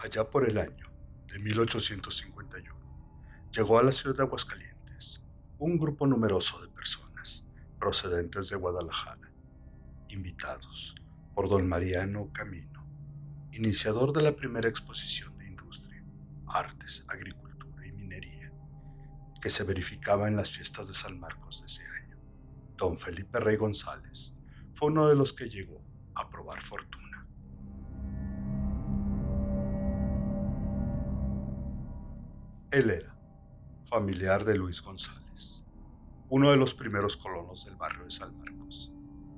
Allá por el año de 1851, llegó a la ciudad de Aguascalientes un grupo numeroso de personas procedentes de Guadalajara, invitados por don Mariano Camino, iniciador de la primera exposición de industria, artes, agricultura y minería, que se verificaba en las fiestas de San Marcos de ese año. Don Felipe Rey González fue uno de los que llegó a probar fortuna. Él era familiar de Luis González, uno de los primeros colonos del barrio de San Marcos,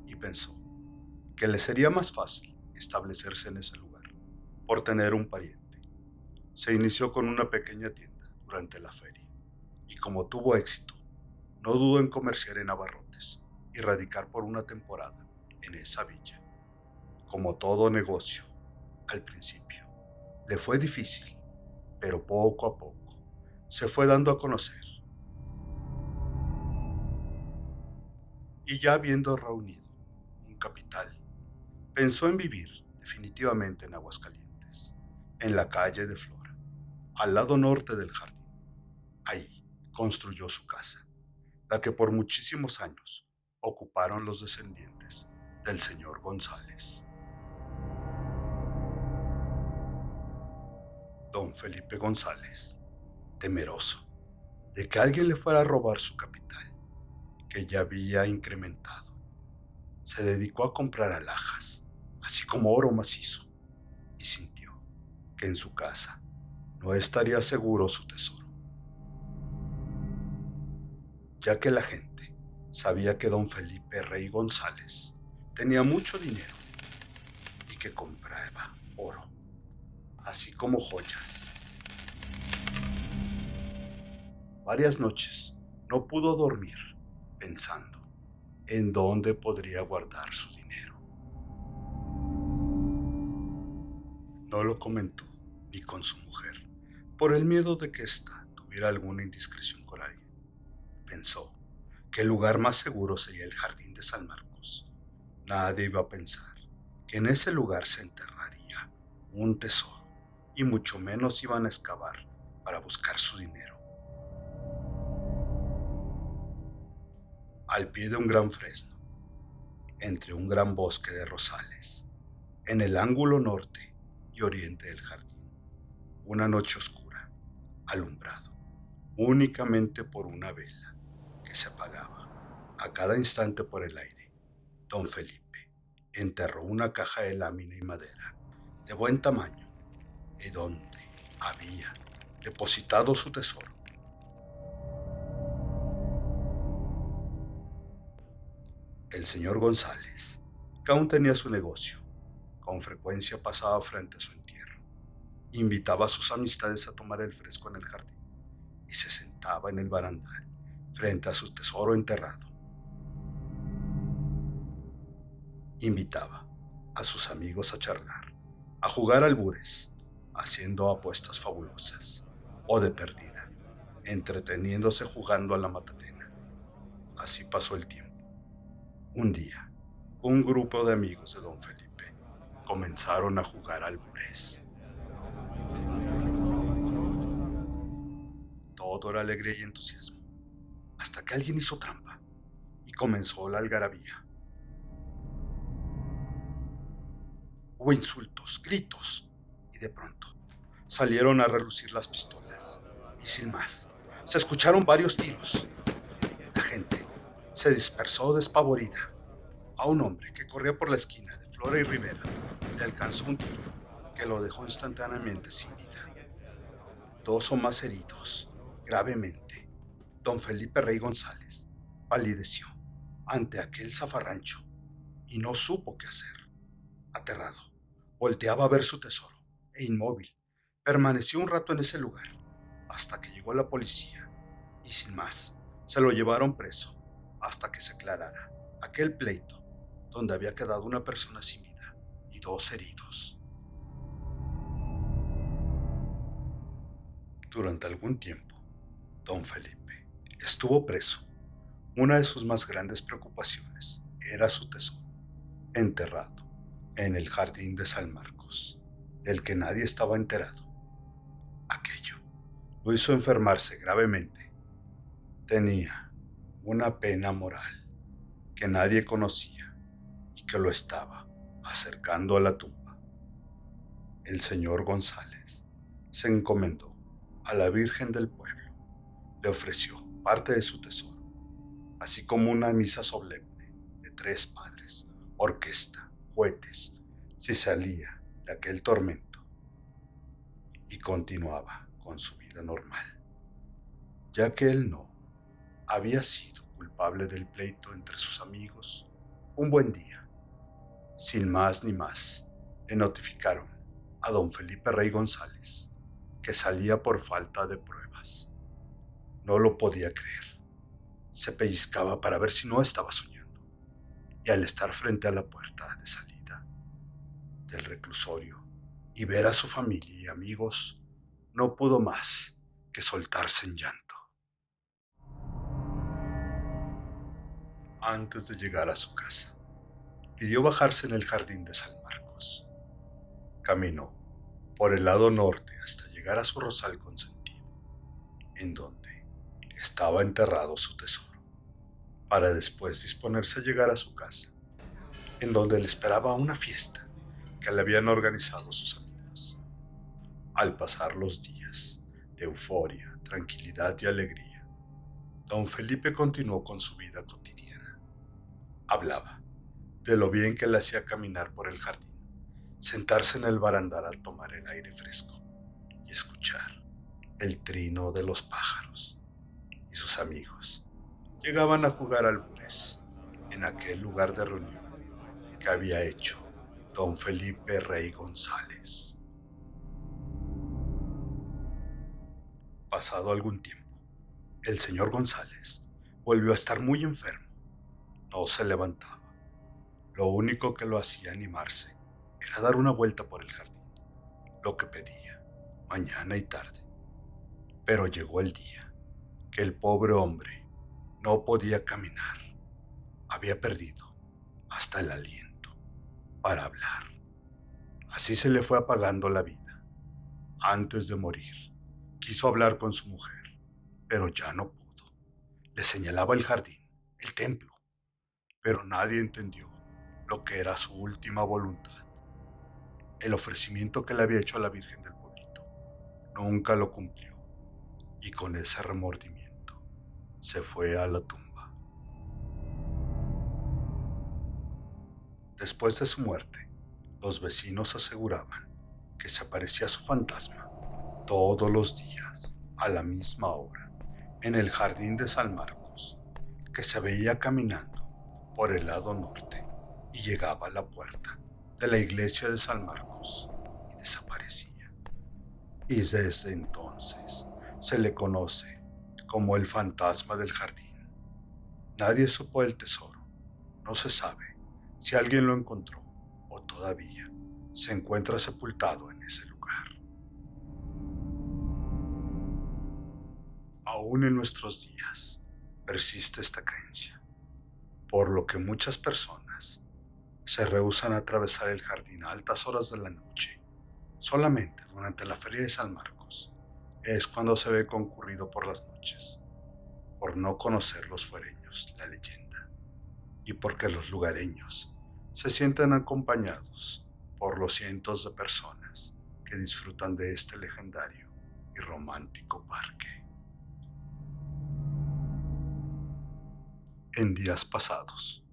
y pensó que le sería más fácil establecerse en ese lugar por tener un pariente. Se inició con una pequeña tienda durante la feria y como tuvo éxito, no dudó en comerciar en abarrotes y radicar por una temporada en esa villa. Como todo negocio, al principio, le fue difícil, pero poco a poco se fue dando a conocer. Y ya habiendo reunido un capital, pensó en vivir definitivamente en Aguascalientes, en la calle de Flora, al lado norte del jardín. Ahí construyó su casa, la que por muchísimos años ocuparon los descendientes del señor González. Don Felipe González, temeroso de que alguien le fuera a robar su capital, que ya había incrementado, se dedicó a comprar alhajas, así como oro macizo, y sintió que en su casa no estaría seguro su tesoro, ya que la gente sabía que don Felipe Rey González tenía mucho dinero y que compraba oro, así como joyas. Varias noches no pudo dormir pensando en dónde podría guardar su dinero. No lo comentó ni con su mujer, por el miedo de que ésta tuviera alguna indiscreción con alguien. Pensó que el lugar más seguro sería el jardín de San Marcos. Nadie iba a pensar que en ese lugar se enterraría un tesoro, y mucho menos iban a excavar para buscar su dinero. Al pie de un gran fresno, entre un gran bosque de rosales, en el ángulo norte y oriente del jardín, una noche oscura, alumbrado únicamente por una vela que se apagaba a cada instante por el aire, don Felipe enterró una caja de lámina y madera de buen tamaño y donde había depositado su tesoro. El señor González, que aún tenía su negocio, con frecuencia pasaba frente a su entierro, invitaba a sus amistades a tomar el fresco en el jardín y se sentaba en el barandal frente a su tesoro enterrado. Invitaba a sus amigos a charlar, a jugar albures, haciendo apuestas fabulosas, o de perdida, entreteniéndose jugando a la matatena. Así pasó el tiempo. Un día, un grupo de amigos de don Felipe comenzaron a jugar albures. Todo era alegría y entusiasmo, hasta que alguien hizo trampa y comenzó la algarabía. Hubo insultos, gritos, y de pronto salieron a relucir las pistolas. Y sin más, se escucharon varios tiros. La gente se dispersó despavorida. A un hombre que corría por la esquina de Flora y Rivera le alcanzó un tiro que lo dejó instantáneamente sin vida. Dos o más heridos, gravemente. Don Felipe Rey González palideció ante aquel zafarrancho y no supo qué hacer. Aterrado, volteaba a ver su tesoro e inmóvil, permaneció un rato en ese lugar hasta que llegó la policía y sin más se lo llevaron preso hasta que se aclarara aquel pleito donde había quedado una persona sin vida y dos heridos. Durante algún tiempo, don Felipe estuvo preso. Una de sus más grandes preocupaciones era su tesoro, enterrado en el jardín de San Marcos. del que nadie estaba enterado. Aquello lo hizo enfermarse gravemente. Tenía una pena moral que nadie conocía y que lo estaba acercando a la tumba. El señor González se encomendó a la Virgen del pueblo, le ofreció parte de su tesoro, así como una misa solemne de 3 padres, orquesta, cohetes, si salía de aquel tormento, y continuaba con su vida normal, ya que él no había sido culpable del pleito entre sus amigos. Un buen día, sin más ni más, le notificaron a don Felipe Rey González que salía por falta de pruebas. No lo podía creer. Se pellizcaba para ver si no estaba soñando, y al estar frente a la puerta de salida del reclusorio y ver a su familia y amigos, no pudo más que soltarse en llanto. Antes de llegar a su casa, pidió bajarse en el jardín de San Marcos. Caminó por el lado norte hasta llegar a su rosal consentido, en donde estaba enterrado su tesoro, para después disponerse a llegar a su casa, en donde le esperaba una fiesta que le habían organizado sus amigos. Al pasar los días de euforia, tranquilidad y alegría, don Felipe continuó con su vida cotidiana. Hablaba de lo bien que le hacía caminar por el jardín, sentarse en el barandal al tomar el aire fresco y escuchar el trino de los pájaros. Y sus amigos llegaban a jugar albures en aquel lugar de reunión que había hecho don Felipe Rey González. Pasado algún tiempo, el señor González volvió a estar muy enfermo. No se levantaba. Lo único que lo hacía animarse era dar una vuelta por el jardín, lo que pedía, mañana y tarde. Pero llegó el día que el pobre hombre no podía caminar. Había perdido hasta el aliento para hablar. Así se le fue apagando la vida. Antes de morir, quiso hablar con su mujer, pero ya no pudo. Le señalaba el jardín, el templo, pero nadie entendió lo que era su última voluntad. El ofrecimiento que le había hecho a la Virgen del pueblito nunca lo cumplió, y con ese remordimiento se fue a la tumba. Después de su muerte, los vecinos aseguraban que se aparecía su fantasma todos los días a la misma hora en el jardín de San Marcos, que se veía caminando por el lado norte y llegaba a la puerta de la iglesia de San Marcos y desaparecía. Y desde entonces se le conoce como el fantasma del jardín. Nadie supo el tesoro. No se sabe si alguien lo encontró o todavía se encuentra sepultado en ese lugar. Aún en nuestros días persiste esta creencia, por lo que muchas personas se rehúsan a atravesar el jardín a altas horas de la noche. Solamente durante la feria de San Marcos es cuando se ve concurrido por las noches, por no conocer los fuereños la leyenda y porque los lugareños se sienten acompañados por los cientos de personas que disfrutan de este legendario y romántico parque. En días pasados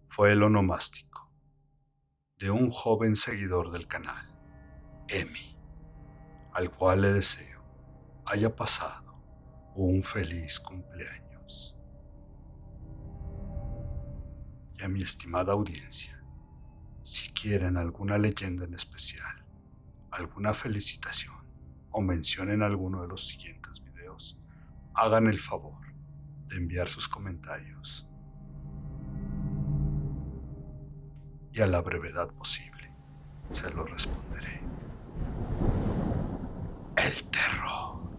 fue el onomástico de un joven seguidor del canal, Emi, al cual le deseo haya pasado un feliz cumpleaños. Y a mi estimada audiencia, si quieren alguna leyenda en especial, alguna felicitación o mención en alguno de los siguientes videos, hagan el favor de enviar sus comentarios. Y a la brevedad posible se lo responderé. El terror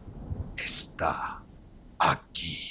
está aquí.